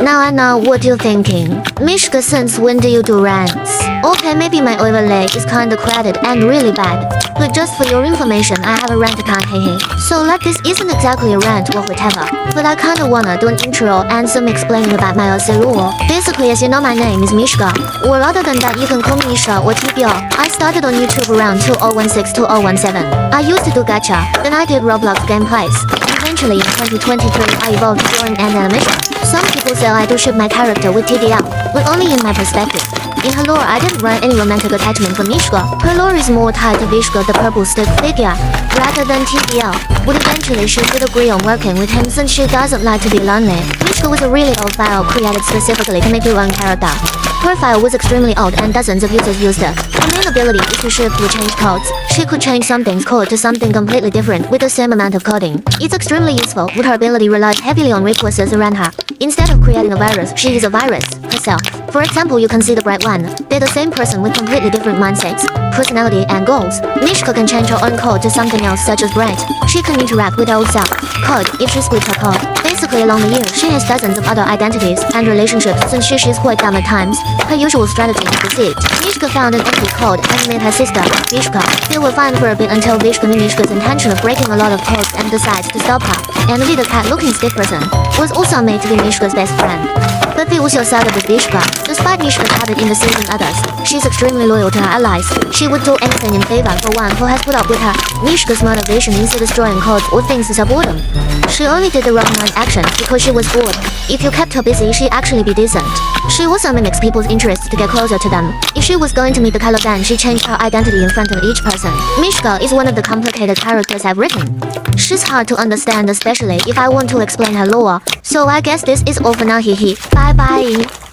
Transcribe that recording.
Now I know what you're thinking. Mishka, since when do you do rants? Okay, maybe my overlay is kinda crowded and really bad. But just for your information, I have a rant account, hehe. So like this isn't exactly a rant or whatever. But I kinda wanna do an intro and some explaining about my LCLUO. Basically, as you know, my name is Mishka. Or other than that, you can call me Misha or TBL. I started on YouTube around 2016-2017. I used to do gacha, then I did Roblox gameplays. Eventually, in 2023, I evolved to drawing and animation. Some people say I do ship my character with TDL, but only in my perspective. In her lore, I didn't run any romantic attachment for Mishka. Her lore is more tied to Mishka, the purple stick figure, rather than TDL. But eventually, she did agree on working with him since she doesn't like to be lonely. Mishka was a really old file created specifically to make your own character. Her file was extremely old and dozens of users used it. Her main ability is to shift with change codes. She could change something's code to something completely different with the same amount of coding. It's extremely useful, but her ability relies heavily on resources around her. Instead of creating a virus, she is a virus herself. For example, you can see the bright one. They're the same person with completely different mindsets, personality, and goals. Mishka can change her own code to something else such as bright. She can interact with her old self code if she splits her code. Basically, along the years, she has dozens of other identities and relationships since she's quite dumb at times. Her usual strategy is deceit. Mishka found an empty code and made her sister, Mishka. They were fine for a bit until Mishka knew Mishka's intention of breaking a lot of codes and decides to stop her. And the cat-looking stick person was also made to be Mishka's best friend. But they also sided with Mishka. Despite Mishka's habit in deceiving others, she's extremely loyal to her allies. She would do anything in favor for one who has put up with her. Mishka's motivation isn't destroying codes or things to support them. She only did the wrong actions because she was bored. If you kept her busy, she'd actually be decent. She also mimics people's interests to get closer to them. If she was going to meet the Caliban, she changed her identity in front of each person. Mishka is one of the complicated characters I've written. She's hard to understand, especially if I want to explain her lore. So I guess this is all for now, hehe. Bye bye.